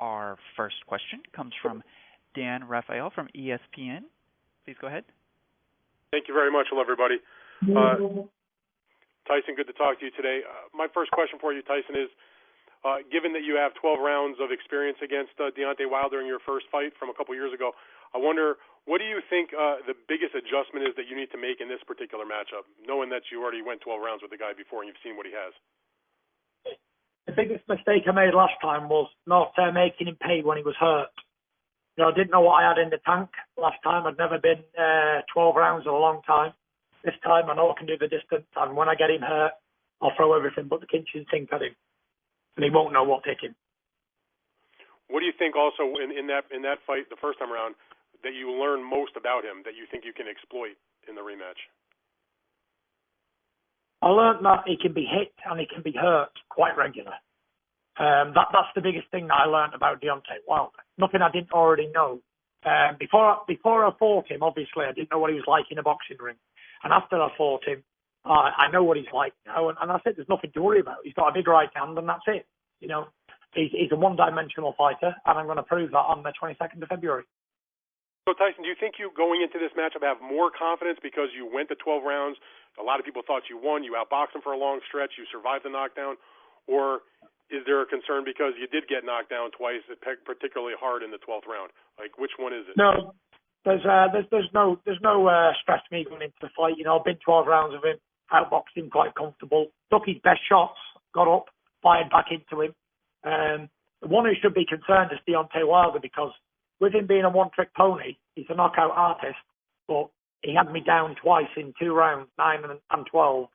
Our first question comes from Dan Raphael from ESPN. Please go ahead. Thank you very much. Hello, everybody. Tyson, good to talk to you today. My first question for you, Tyson, is given that you have 12 rounds of experience against Deontay Wilder in your first fight from a couple years ago, I wonder, what do you think the biggest adjustment is that you need to make in this particular matchup, knowing that you already went 12 rounds with the guy before and you've seen what he has? The biggest mistake I made last time was not making him pay when he was hurt. I didn't know what I had in the tank last time. I'd never been 12 rounds in a long time. This time I know I can do the distance, and when I get him hurt, I'll throw everything but the kitchen sink at him, and he won't know what hit him. What do you think also in that fight the first time around that you learned most about him that you think you can exploit in the rematch? I learned that he can be hit and he can be hurt quite regular. That's the biggest thing that I learned about Deontay Wilder. Nothing I didn't already know. Before I fought him, obviously, I didn't know what he was like in a boxing ring. And after I fought him, I know what he's like now. And I said there's nothing to worry about. He's got a big right hand and that's it. He's a one-dimensional fighter, and I'm going to prove that on the 22nd of February. So, Tyson, do you think you, going into this matchup, have more confidence because you went to 12 rounds? A lot of people thought you won. You outboxed him for a long stretch. You survived the knockdown. Or is there a concern because you did get knocked down twice, particularly hard in the 12th round? Like, which one is it? No, there's no stress to me going into the fight. I've been 12 rounds of him, outboxed him quite comfortable, took his best shots, got up, fired back into him. The one who should be concerned is Deontay Wilder, because with him being a one-trick pony, he's a knockout artist, but he had me down twice in 2 rounds, 9 and 12,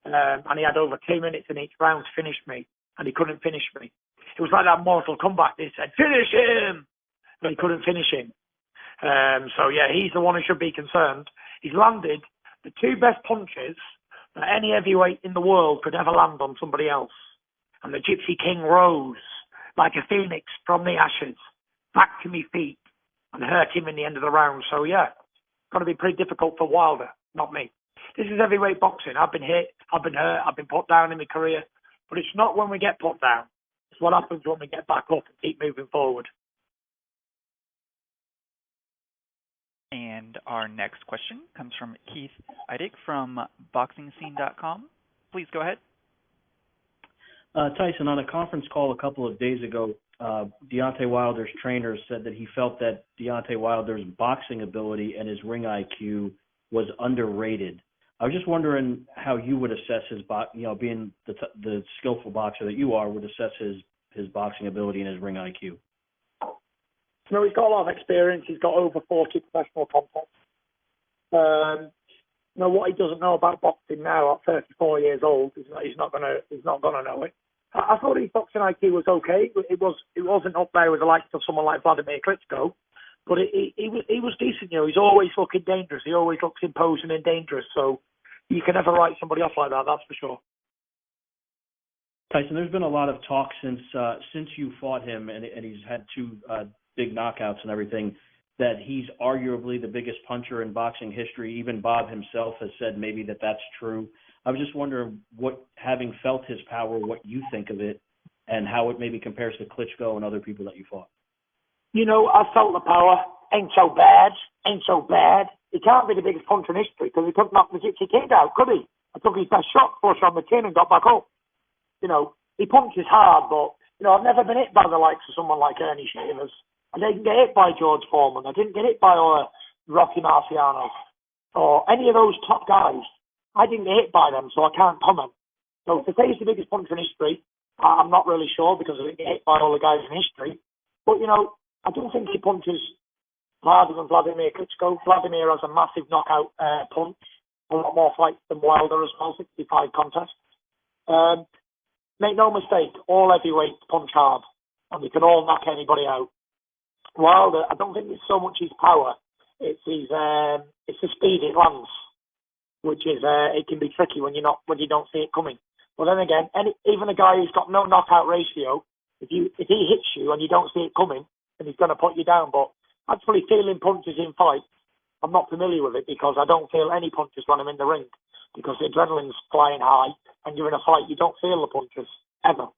and he had over 2 minutes in each round to finish me, and he couldn't finish me. It was like that Mortal Kombat. They said, finish him! But he couldn't finish him. He's the one who should be concerned. He's landed the 2 best punches that any heavyweight in the world could ever land on somebody else. And the Gypsy King rose like a phoenix from the ashes, back to me feet, and hurt him in the end of the round. So, it's going to be pretty difficult for Wilder, not me. This is heavyweight boxing. I've been hit, I've been hurt, I've been put down in my career. But it's not when we get put down. It's what happens when we get back up and keep moving forward. And our next question comes from Keith Idec from BoxingScene.com. Please go ahead. Tyson, on a conference call a couple of days ago, Deontay Wilder's trainer said that he felt that Deontay Wilder's boxing ability and his ring IQ was underrated. I was just wondering how you would assess his, being the skillful boxer that you are, would assess his boxing ability and his ring IQ. He's got a lot of experience. He's got over 40 professional contests. What he doesn't know about boxing now at 34 years old, he's not gonna know it. I thought his boxing IQ was okay. It wasn't up there with the likes of someone like Vladimir Klitschko, but he was decent. He's always looking dangerous. He always looks imposing and dangerous. So you can never write somebody off like that. That's for sure. Tyson, there's been a lot of talk since you fought him, and he's had 2 big knockouts and everything, that he's arguably the biggest puncher in boxing history. Even Bob himself has said maybe that's true. I was just wondering, having felt his power, what you think of it, and how it maybe compares to Klitschko and other people that you fought. I felt the power. Ain't so bad. He can't be the biggest puncher in history because he couldn't knock the Gypsy King out, could he? I took his best shot, pushed on the chin and got back up. He punches hard, but, I've never been hit by the likes of someone like Ernie Shavers. I didn't get hit by George Foreman. I didn't get hit by Rocky Marciano or any of those top guys. I didn't get hit by them, so I can't comment. So to say he's the biggest puncher in history, I'm not really sure because I didn't get hit by all the guys in history. But, I don't think he punches harder than Vladimir Klitschko. Vladimir has a massive knockout punch, a lot more fights than Wilder as well, 65 contests. Make no mistake, all heavyweights punch hard, and we can all knock anybody out. Wilder, I don't think it's so much his power, it's the speed it lands, which is it can be tricky when you don't see it coming. But then again, even a guy who's got no knockout ratio, if he hits you and you don't see it coming, then he's going to put you down. But actually feeling punches in fights, I'm not familiar with it because I don't feel any punches when I'm in the ring because the adrenaline's flying high and you're in a fight, you don't feel the punches ever.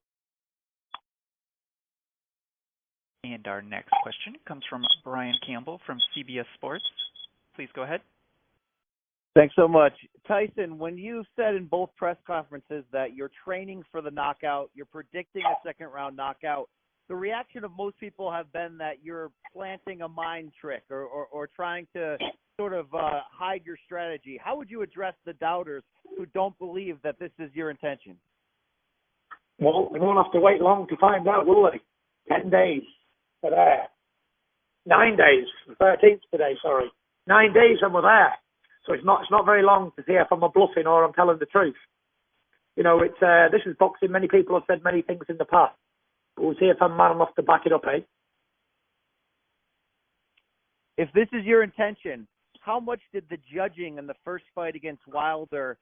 And our next question comes from Brian Campbell from CBS Sports. Please go ahead. Thanks so much. Tyson, when you said in both press conferences that you're training for the knockout, you're predicting a second-round knockout, the reaction of most people have been that you're planting a mind trick or trying to sort of hide your strategy. How would you address the doubters who don't believe that this is your intention? Well, we won't have to wait long to find out, will we? 10 days. We're there. 9 days. 13th today, sorry. 9 days and we're there. So it's not very long to see if I'm bluffing or I'm telling the truth. You know, it's this is boxing. Many people have said many things in the past. But we'll see if I'm man enough to back it up, eh? If this is your intention, how much did the judging in the first fight against Wilder,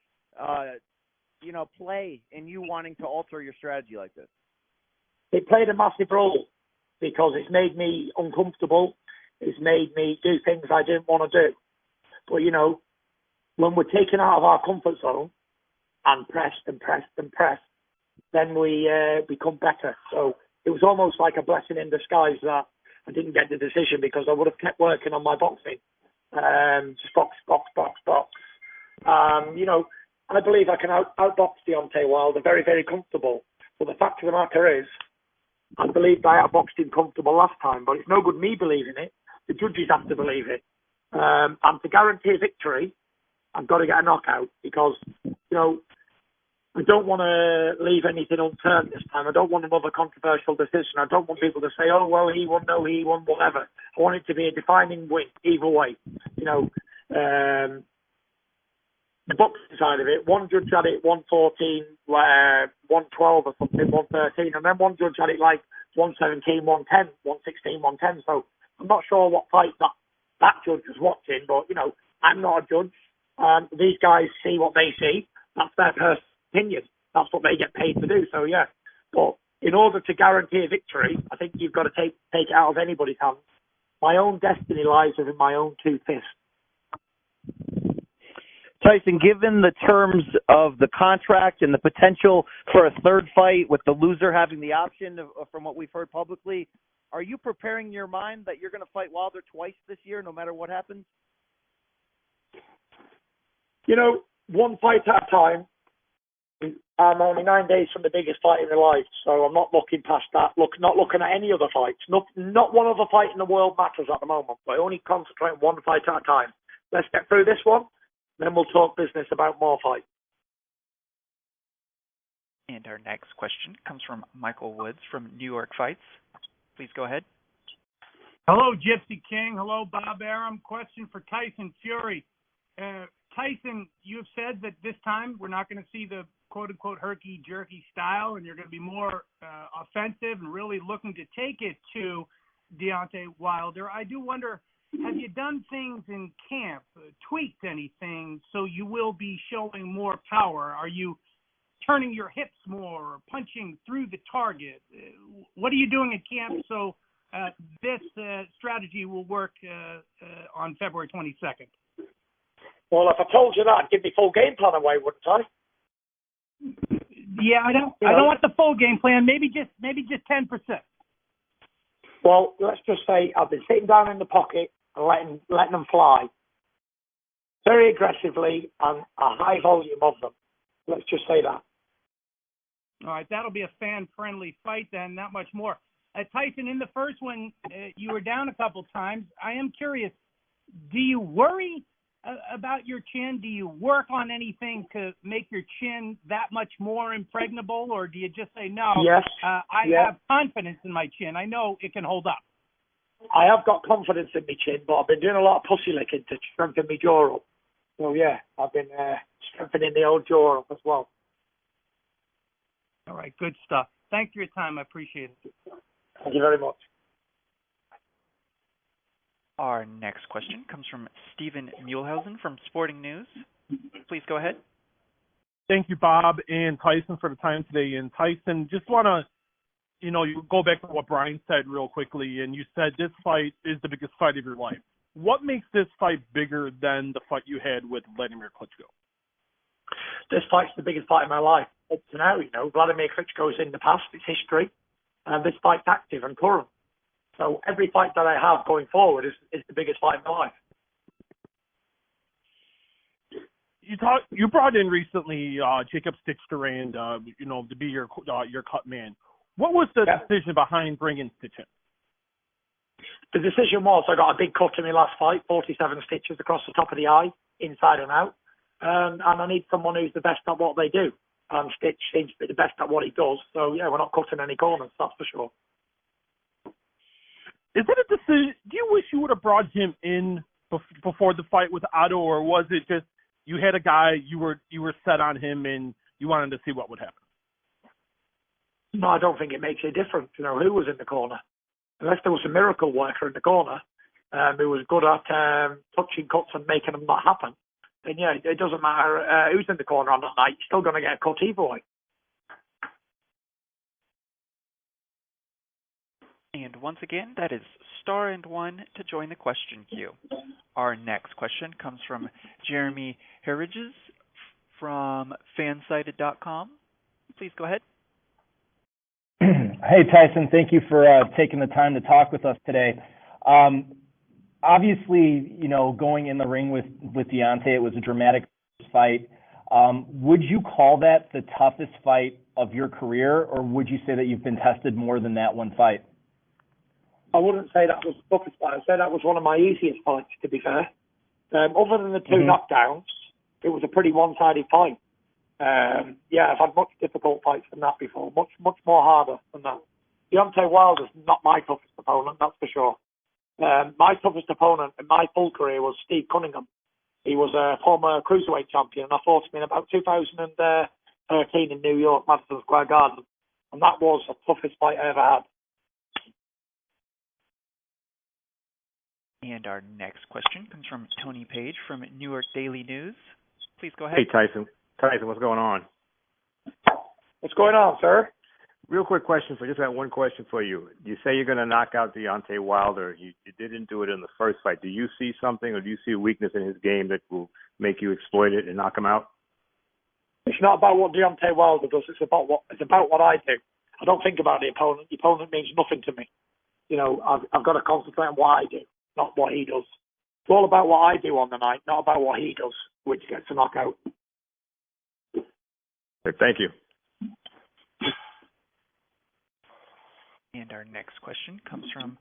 play in you wanting to alter your strategy like this? It played a massive role because it's made me uncomfortable. It's made me do things I didn't want to do. But, you know, when we're taken out of our comfort zone and pressed, then we become better. So it was almost like a blessing in disguise that I didn't get the decision because I would have kept working on my boxing. Just box. I believe I can outbox Deontay Wilder very, very comfortable. But the fact of the matter is, I believed I outboxed him comfortable last time, but it's no good me believing it. The judges have to believe it. And to guarantee a victory, I've got to get a knockout because, I don't want to leave anything unturned this time. I don't want another controversial decision. I don't want people to say, oh, well, he won, no, he won, whatever. I want it to be a defining win either way. The boxing side of it, one judge had it 114, 112 or something, 113, and then one judge had it like 117, 110, 116, 110. So I'm not sure what fight that judge was watching, but, I'm not a judge. These guys see what they see. That's their personal opinion. That's what they get paid to do. So, yeah. But in order to guarantee a victory, I think you've got to take it out of anybody's hands. My own destiny lies within my own two fists. Tyson, given the terms of the contract and the potential for a third fight with the loser having the option from what we've heard publicly, are you preparing in your mind that you're going to fight Wilder twice this year no matter what happens? One fight at a time. I'm only 9 days from the biggest fight in my life, so I'm not looking past that. Not looking at any other fights. Not one other fight in the world matters at the moment, but I only concentrate on one fight at a time. Let's get through this one. Then we'll talk business about more fights. And our next question comes from Michael Woods from New York Fights. Please go ahead. Hello, Gypsy King. Hello, Bob Arum. Question for Tyson Fury. Tyson, you've said that this time we're not going to see the quote-unquote herky-jerky style, and you're going to be more offensive and really looking to take it to Deontay Wilder. I do wonder, have you done things in camp, tweaked anything so you will be showing more power? Are you turning your hips more or punching through the target? What are you doing in camp so this strategy will work on February 22nd? Well, if I told you that, I'd give the full game plan away, wouldn't I? Yeah, I don't want the full game plan. Maybe just 10%. Well, let's just say I've been sitting down in the pocket and letting them fly very aggressively and a high volume of them. Let's just say that. All right, that'll be a fan-friendly fight then, not much more. Tyson, in the first one, you were down a couple times. I am curious, do you worry about your chin? Do you work on anything to make your chin that much more impregnable, or do you just say, no, yes, I have confidence in my chin. I know it can hold up. I have got confidence in my chin, but I've been doing a lot of pussy licking to strengthen my jaw up. So, yeah, I've been strengthening the old jaw up as well. All right, good stuff. Thanks for your time. I appreciate it. Thank you very much. Our next question comes from Stephen Muehlhausen from Sporting News. Please go ahead. Thank you, Bob and Tyson, for the time today. And Tyson, just want to, you go back to what Brian said real quickly, and you said this fight is the biggest fight of your life. What makes this fight bigger than the fight you had with Vladimir Klitschko? This fight's the biggest fight of my life up to now. Vladimir Klitschko's in the past, it's history, and this fight's active and current. So every fight that I have going forward is the biggest fight in my life. You brought in recently Jacob Stitch-Durand, to be your cut man. What was the decision behind bringing Stitch in? The decision was I got a big cut in my last fight, 47 stitches across the top of the eye, inside and out, and I need someone who's the best at what they do. And Stitch seems to be the best at what he does. So yeah, we're not cutting any corners, that's for sure. Is it a decision? Do you wish you would have brought him in before the fight with Otto, or was it just you had a guy you were set on him and you wanted to see what would happen? No, I don't think it makes a difference, who was in the corner. Unless there was a miracle worker in the corner who was good at touching cuts and making them not happen, then yeah, it doesn't matter who's in the corner on that night. You're still going to get a cut either way. And once again, that is star and one to join the question queue. Our next question comes from Jeremy Herriges from fansided.com. Please go ahead. Hey, Tyson. Thank you for taking the time to talk with us today. Obviously, going in the ring with Deontay, it was a dramatic fight. Would you call that the toughest fight of your career, or would you say that you've been tested more than that one fight? I wouldn't say that was the toughest fight. I'd say that was one of my easiest fights, to be fair. Other than the two knockdowns, it was a pretty one-sided fight. I've had much difficult fights than that before, much more harder than that. Deontay Wilder's not my toughest opponent, that's for sure. My toughest opponent in my full career was Steve Cunningham. He was a former cruiserweight champion, and I fought him in about 2013 in New York, Madison Square Garden, and that was the toughest fight I ever had. And our next question comes from Tony Page from New York Daily News. Please go ahead. Hey, Tyson. Tyson, what's going on? What's going on, sir? Real quick question. So I just got one question for you. You say you're going to knock out Deontay Wilder. You didn't do it in the first fight. Do you see something, or do you see a weakness in his game that will make you exploit it and knock him out? It's not about what Deontay Wilder does. It's about what I do. I don't think about the opponent. The opponent means nothing to me. I've got to concentrate on what I do, not what he does. It's all about what I do on the night, not about what he does, which gets a knockout. Thank you. And our next question comes from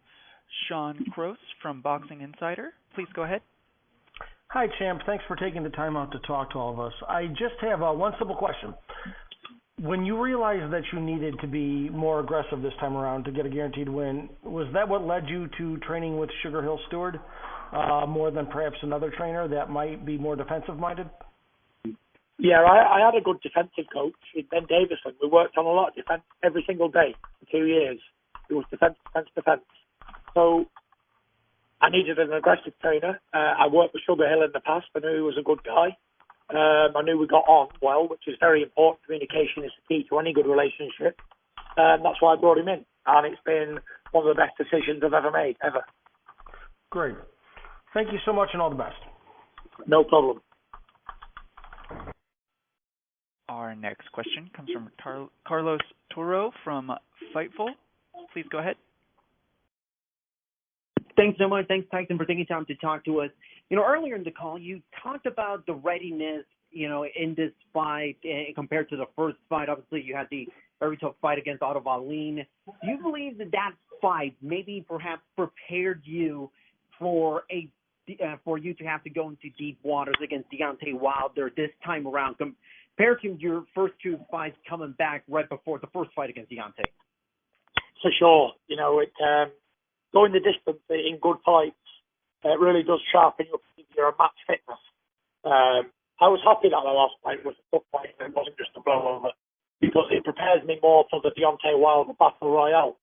Sean Cross from Boxing Insider. Please go ahead. Hi, champ. Thanks for taking the time out to talk to all of us. I just have one simple question. When you realized that you needed to be more aggressive this time around to get a guaranteed win, was that what led you to training with Sugar Hill Stewart more than perhaps another trainer that might be more defensive-minded? Yeah, I had a good defensive coach, Ben Davison. We worked on a lot of defense every single day for 2 years. It was defense. So I needed an aggressive trainer. I worked with Sugar Hill in the past. I knew he was a good guy. I knew we got on well, which is very important. Communication is the key to any good relationship. That's why I brought him in. And it's been one of the best decisions I've ever made, ever. Great. Thank you so much, and all the best. No problem. Our next question comes from Carlos Toro from Fightful. Please go ahead. Thanks so much. Thanks, Tyson, for taking time to talk to us. Earlier in the call, you talked about the readiness, in this fight compared to the first fight. Obviously, you had the very tough fight against Otto Wallin. Do you believe that fight maybe perhaps prepared you for you to have to go into deep waters against Deontay Wilder this time around, compared to your first two fights coming back right before the first fight against Deontay? For sure. Going the distance in good fights, it really does sharpen you up into your match fitness. I was happy that my last fight was a tough fight and it wasn't just a blowover, because it prepares me more for the Deontay Wilder Battle Royale.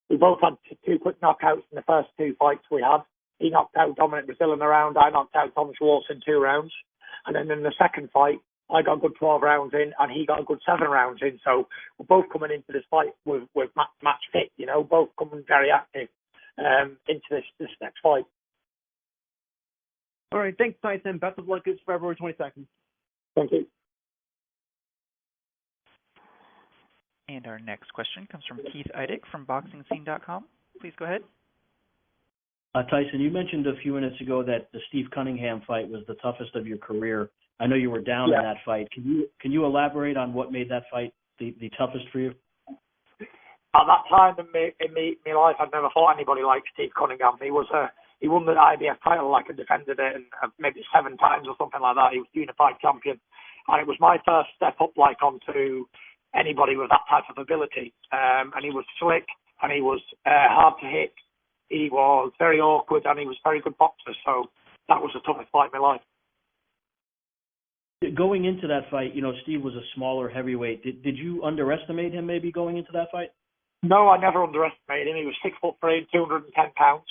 We both had two quick knockouts in the first two fights we had. He knocked out Dominic Brazil in a round. I knocked out Tom Schwartz in 2 rounds. And then in the second fight, I got a good 12 rounds in, and he got a good 7 rounds in. So we're both coming into this fight with match fit, both coming very active into this next fight. All right. Thanks, Tyson. Best of luck. It's February 22nd. Thank you. And our next question comes from Keith Eidig from BoxingScene.com. Please go ahead. Tyson, you mentioned a few minutes ago that the Steve Cunningham fight was the toughest of your career. I know you were down in that fight. Can you elaborate on what made that fight the toughest for you? At that time in my life, I'd never fought anybody like Steve Cunningham. He won the IBF title, like, and defended it, and maybe 7 times or something like that. He was unified champion, and it was my first step up, like, onto anybody with that type of ability. And he was slick, and he was hard to hit. He was very awkward, and he was a very good boxer. So that was the toughest fight in my life. Going into that fight, Steve was a smaller heavyweight. Did you underestimate him maybe going into that fight? No, I never underestimated him. He was 6'3", 210 pounds.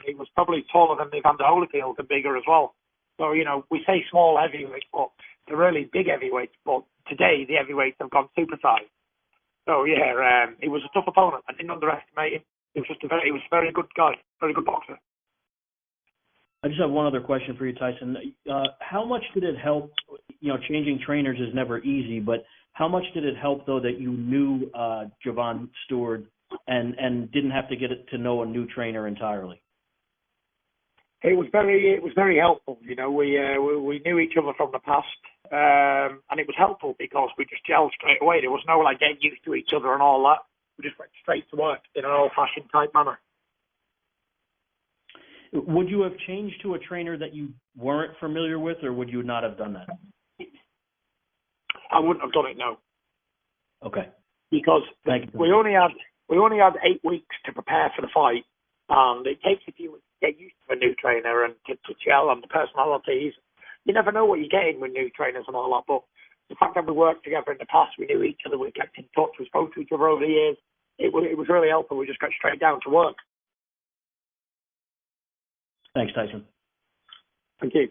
He was probably taller than Evander Holyfield and bigger as well. So, we say small heavyweights, but they're really big heavyweights. But today, the heavyweights have gone supersized. So, he was a tough opponent. I didn't underestimate him. He was a very good guy, very good boxer. I just have one other question for you, Tyson. How much did it help? Changing trainers is never easy, but how much did it help, though, that you knew Javon Stewart and didn't have to get to know a new trainer entirely? It was very helpful. We knew each other from the past, and it was helpful because we just gelled straight away. There was no getting used to each other and all that. We just went straight to work in an old-fashioned type manner. Would you have changed to a trainer that you weren't familiar with, or would you not have done that? I wouldn't have done it, no. Okay. Because we only had 8 weeks to prepare for the fight, and it takes a few weeks to get used to a new trainer and to gel on the personalities. You never know what you're getting with new trainers and all that, but the fact that we worked together in the past, we knew each other, we kept in touch, we spoke to each other over the years, it was really helpful. We just got straight down to work. Thanks, Tyson. Thank you.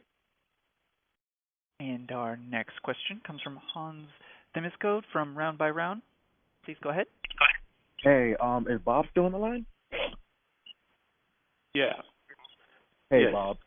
And our next question comes from Hans Themisko from Round by Round. Please go ahead. Hey, is Bob still on the line? Yeah. Hey, yes. Bob.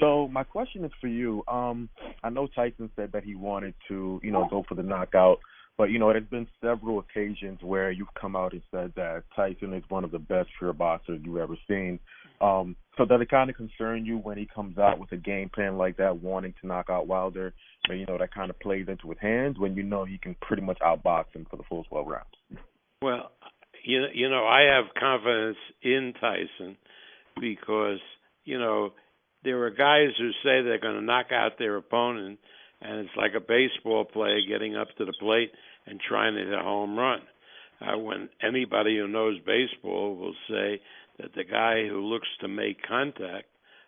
So my question is for you. I know Tyson said that he wanted to, go for the knockout, but, there's been several occasions where you've come out and said that Tyson is one of the best pure boxers you've ever seen. So does it kind of concern you when he comes out with a game plan like that, wanting to knock out Wilder, but, that kind of plays into his hands when he can pretty much outbox him for the full 12 rounds? Well, I have confidence in Tyson because, there are guys who say they're going to knock out their opponent, and it's like a baseball player getting up to the plate and trying to hit a home run. When anybody who knows baseball will say that the guy who looks to make contact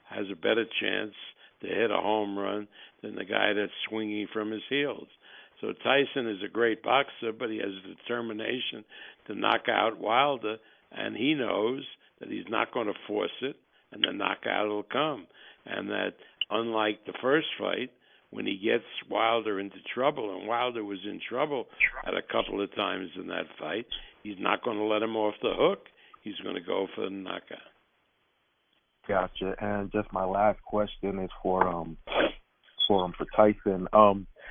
has a better chance to hit a home run than the guy that's swinging from his heels. So Tyson is a great boxer, but he has a determination to knock out Wilder, and he knows that he's not going to force it, and the knockout will come. And that unlike the first fight, when he gets Wilder into trouble, and Wilder was in trouble at a couple of times in that fight, he's not going to let him off the hook. He's going to go for the knockout. Gotcha. And just my last question is for Tyson.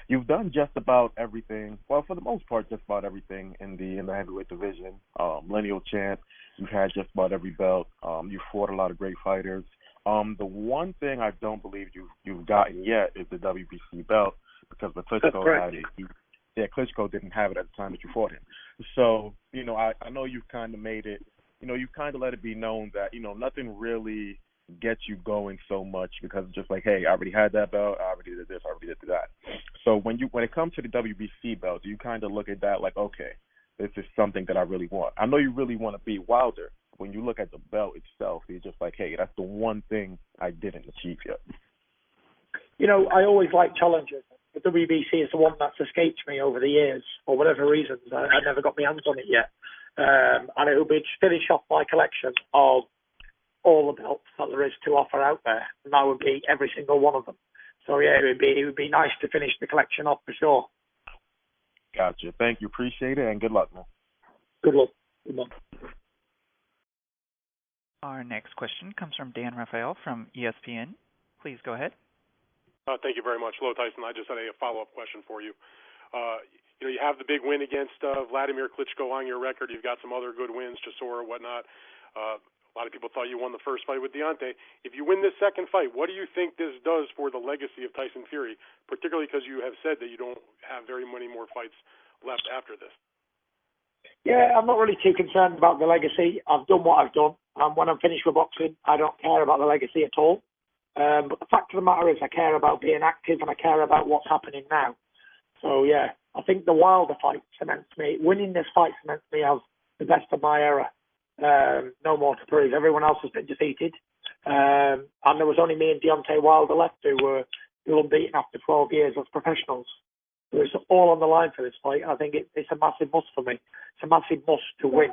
You've done just about everything. Well, for the most part, just about everything in the heavyweight division. Lineal champ. You've had just about every belt. You've fought a lot of great fighters. The one thing I don't believe you've gotten yet is the WBC belt, because the Klitschko had it. Klitschko didn't have it at the time that you fought him. So, I know you've kind of made it. You've kind of let it be known that nothing really gets you going so much, because it's just like, hey, I already had that belt, I already did this, I already did that. So when it comes to the WBC belt, do you kind of look at that like, okay, this is something that I really want? I know you really want to beat Wilder. When you look at the belt itself, you're just like, hey, that's the one thing I didn't achieve yet. I always like challenges. The WBC is the one that's escaped me over the years, for whatever reasons. I never got my hands on it yet. And it will be to finish off my collection of all the belts that there is to offer out there, and that would be every single one of them. So yeah, it would be nice to finish the collection off for sure. Gotcha. Thank you. Appreciate it, and good luck, man. Good luck. Good luck. Our next question comes from Dan Rafael from ESPN. Please go ahead. Thank you very much. Hello, Tyson. I just had a follow-up question for you. You have the big win against Vladimir Klitschko on your record. You've got some other good wins, Chisora, whatnot. A lot of people thought you won the first fight with Deontay. If you win this second fight, what do you think this does for the legacy of Tyson Fury, particularly because you have said that you don't have very many more fights left after this? Yeah, I'm not really too concerned about the legacy. I've done what I've done. And when I'm finished with boxing, I don't care about the legacy at all. But the fact of the matter is I care about being active and I care about what's happening now. So, yeah, I think the Wilder fight cements me. Winning this fight cements me as the best of my era. No more to prove. Everyone else has been defeated. And there was only me and Deontay Wilder left who were still unbeaten after 12 years as professionals. So it's all on the line for this fight. I think it's a massive must for me. It's a massive must to win.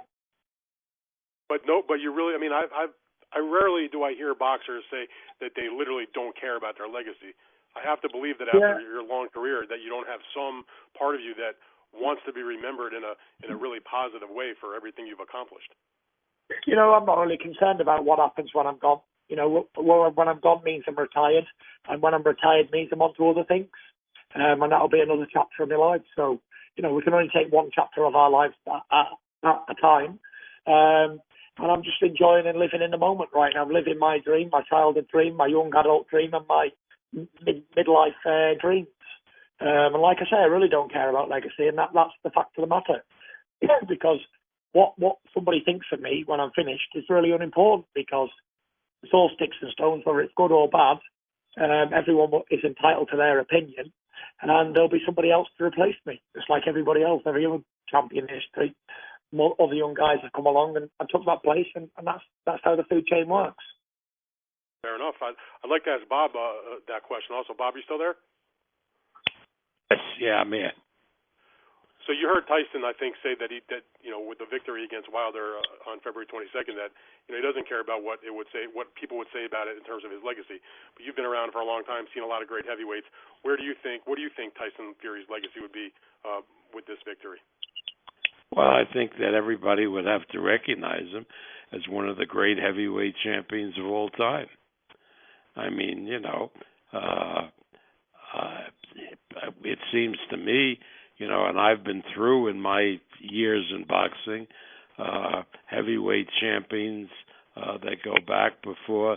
But you really, I rarely do I hear boxers say that they literally don't care about their legacy. I have to believe that after your long career that you don't have some part of you that wants to be remembered in a really positive way for everything you've accomplished. I'm not really concerned about what happens when I'm gone. When I'm gone means I'm retired, and when I'm retired means I'm on to other things, and that'll be another chapter of my life. So, we can only take one chapter of our lives at a time. And I'm just enjoying and living in the moment right now. I'm living my dream, my childhood dream, my young adult dream, and my midlife dreams. And like I say, I really don't care about legacy, and that's the fact of the matter. Because what somebody thinks of me when I'm finished is really unimportant, because it's all sticks and stones, whether it's good or bad. Everyone is entitled to their opinion, and there'll be somebody else to replace me, just like everybody else, every other champion in history. Other young guys have come along and took that place, and that's how the food chain works. Fair enough. I'd like to ask Bob that question also. Bob, you still there? Yes, yeah, I'm here. So you heard Tyson, I think, say that with the victory against Wilder on February 22nd, that he doesn't care about what people would say about it in terms of his legacy. But you've been around for a long time, seen a lot of great heavyweights. What do you think Tyson Fury's legacy would be with this victory? Well, I think that everybody would have to recognize him as one of the great heavyweight champions of all time. I mean, it seems to me, and I've been through in my years in boxing, heavyweight champions that go back before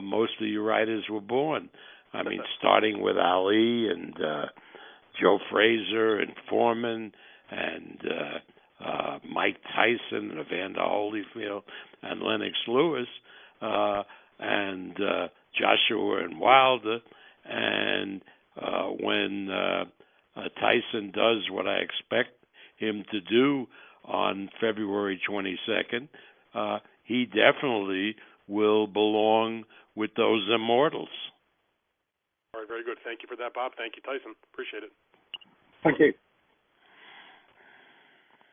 most of you writers were born. I mean, starting with Ali and Joe Frazier and Foreman and Mike Tyson and Evander Holyfield and Lennox Lewis and Joshua and Wilder. And when Tyson does what I expect him to do on February 22nd, he definitely will belong with those immortals. All right, very good. Thank you for that, Bob. Thank you, Tyson. Appreciate it. Thank you.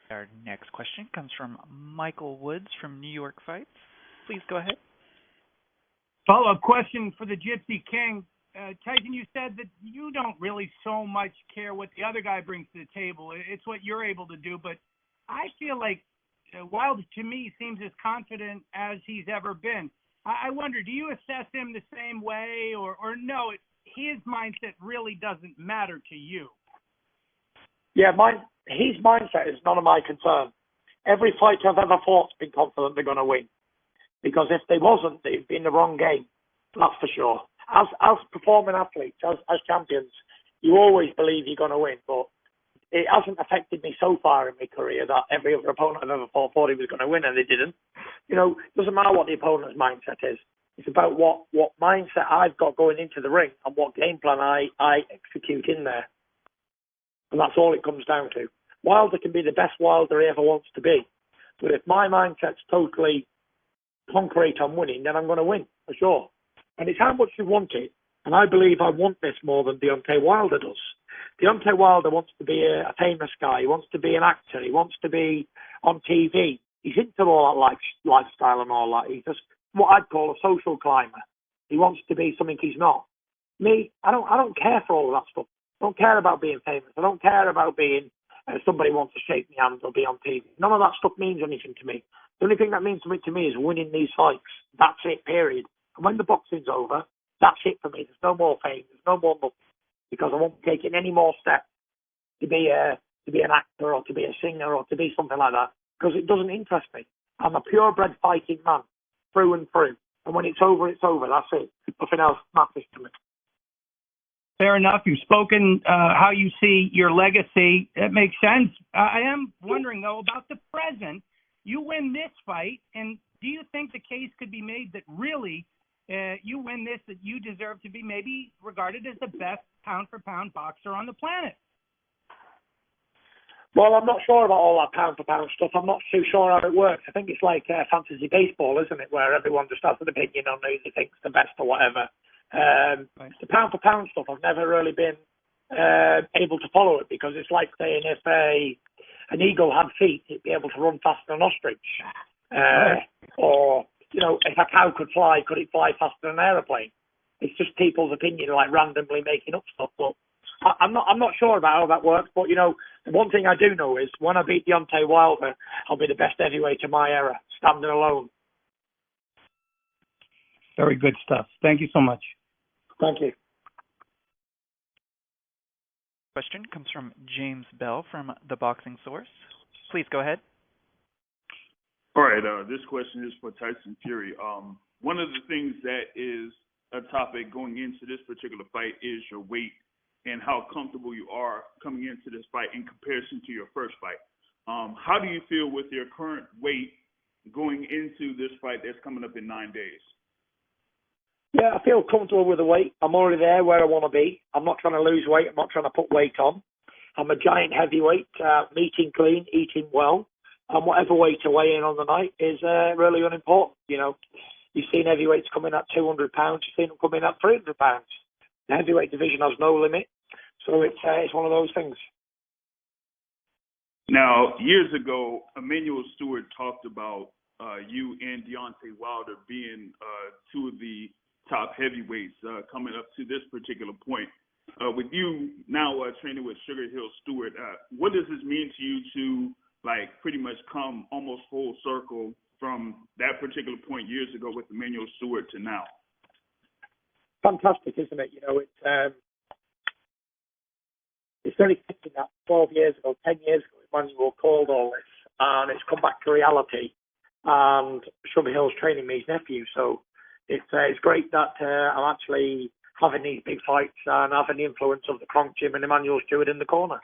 Our next question comes from Michael Woods from New York Fights. Please go ahead. Follow-up question for the Gypsy King. Tyson, you said that you don't really so much care what the other guy brings to the table. It's what you're able to do. But I feel like Wilder, to me, seems as confident as he's ever been. I wonder, do you assess him the same way, or no, his mindset really doesn't matter to you? Yeah, his mindset is none of my concern. Every fight I've ever fought's been confident they're going to win. Because if they wasn't, they'd be in the wrong game. That's for sure. As performing athletes, as champions, you always believe you're going to win. But it hasn't affected me so far in my career that every other opponent I've ever fought thought he was going to win, and they didn't. It doesn't matter what the opponent's mindset is. It's about what mindset I've got going into the ring and what game plan I execute in there. And that's all it comes down to. Wilder can be the best Wilder he ever wants to be. But if my mindset's totally concrete on winning, then I'm going to win, for sure. And it's how much you want it. And I believe I want this more than Deontay Wilder does. Deontay Wilder wants to be a famous guy. He wants to be an actor. He wants to be on TV. He's into all that lifestyle and all that. He's just what I'd call a social climber. He wants to be something he's not. Me, I don't care for all of that stuff. I don't care about being famous. I don't care about being somebody wants to shake my hand or be on TV. None of that stuff means anything to me. The only thing that means to me is winning these fights. That's it, period. And when the boxing's over, that's it for me. There's no more fame. There's no more nothing. Because I won't be taking any more steps to be an actor or to be a singer or to be something like that, because it doesn't interest me. I'm a purebred fighting man, through and through. And when it's over, it's over. That's it. Nothing else matters to me. Fair enough. You've spoken how you see your legacy. It makes sense. I am wondering, though, about the present. You win this fight, and do you think the case could be made that really you win this, that you deserve to be maybe regarded as the best pound-for-pound boxer on the planet? Well, I'm not sure about all that pound-for-pound stuff. I'm not too sure how it works. I think it's like fantasy baseball, isn't it, where everyone just has an opinion on who they think's the best or whatever. The pound-for-pound stuff, I've never really been able to follow it, because it's like saying if an eagle had feet, it'd be able to run faster than an ostrich. Or, you know, if a cow could fly, could it fly faster than an aeroplane? It's just people's opinion, like randomly making up stuff. But I'm not sure about how that works. But, you know, one thing I do know is when I beat Deontay Wilder, I'll be the best heavyweight of my era, standing alone. Very good stuff. Thank you so much. Thank you. Question comes from James Bell from The Boxing Source. Please go ahead. All right. This question is for Tyson Fury. One of the things that is a topic going into this particular fight is your weight and how comfortable you are coming into this fight in comparison to your first fight. How do you feel with your current weight going into this fight that's coming up in 9 days? Yeah, I feel comfortable with the weight. I'm already there where I want to be. I'm not trying to lose weight. I'm not trying to put weight on. I'm a giant heavyweight, eating clean, eating well. And whatever weight to weigh in on the night is really unimportant. You know, you've seen heavyweights come in at 200 pounds. You've seen them come in at 300 pounds. The heavyweight division has no limit. So it's one of those things. Now, years ago, Emmanuel Stewart talked about you and Deontay Wilder being two of the top heavyweights coming up to this particular point. With you now training with Sugar Hill Stewart, what does this mean to you to pretty much come almost full circle from that particular point years ago with Emmanuel Stewart to now? Fantastic, isn't it? You know, it's very fitting that 12 years ago, 10 years ago, Emmanuel called all this, and it's come back to reality. And Sugar Hill's training me, his nephew, so it's great that I'm actually having these big fights and having the influence of the Kronk Gym and Emmanuel Stewart in the corner.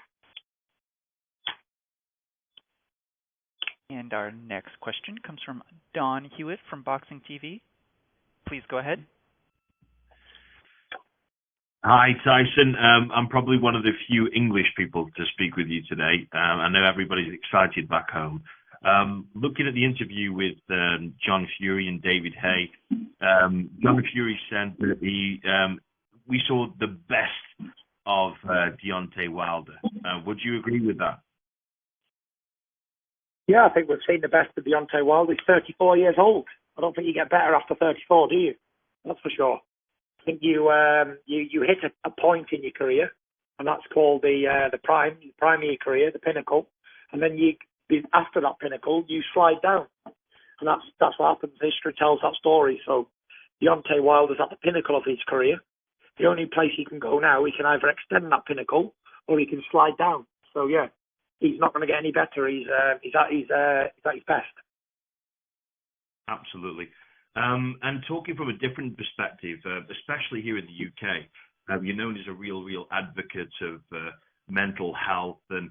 And our next question comes from Don Hewitt from Boxing TV. Please go ahead. Hi, Tyson. I'm probably one of the few English people to speak with you today. I know everybody's excited back home. Looking at the interview with John Fury and David Haye, John Fury said that we saw the best of Deontay Wilder. Would you agree with that? Yeah, I think we've seen the best of Deontay Wilder. He's 34 years old. I don't think you get better after 34, do you? That's for sure. I think you hit a point in your career, and that's called the prime of your career, the pinnacle, and then after that pinnacle, you slide down, and that's what happens. History tells that story. So Deontay Wilder's at the pinnacle of his career. The only place he can go now, he can either extend that pinnacle or he can slide down. So yeah, he's not going to get any better. He's at his best. Absolutely. And talking from a different perspective, especially here in the UK, you're known as a real advocate of mental health, and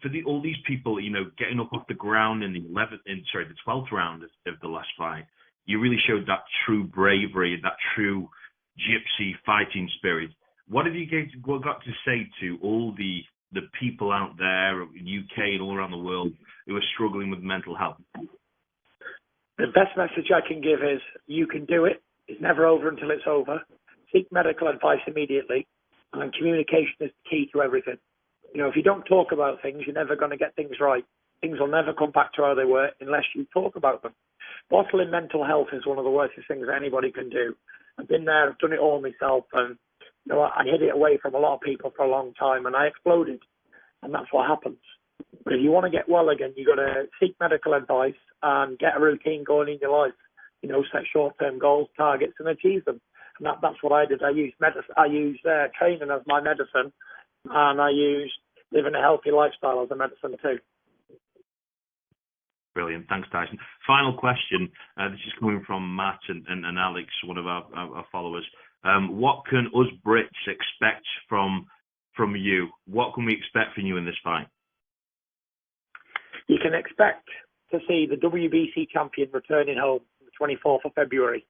for all these people, you know, getting up off the ground in the 12th round of the last fight, you really showed that true bravery, that true gypsy fighting spirit. What have you got to say to all the people out there in the UK and all around the world who are struggling with mental health? The best message I can give is you can do it. It's never over until it's over. Seek medical advice immediately, and communication is the key to everything. You know, if you don't talk about things, you're never going to get things right. Things will never come back to how they were unless you talk about them. Bottling mental health is one of the worst things that anybody can do. I've been there, I've done it all myself, and you know, I hid it away from a lot of people for a long time, and I exploded, and that's what happens. But if you want to get well again, you've got to seek medical advice and get a routine going in your life. You know, set short-term goals, targets, and achieve them. And that's what I did. I used training as my medicine, and I used living a healthy lifestyle as a medicine too. Brilliant. Thanks, Tyson. Final question. This is coming from Matt and Alex, one of our followers. What can us Brits expect from you? What can we expect from you in this fight? You can expect to see the WBC champion returning home on the 24th of February.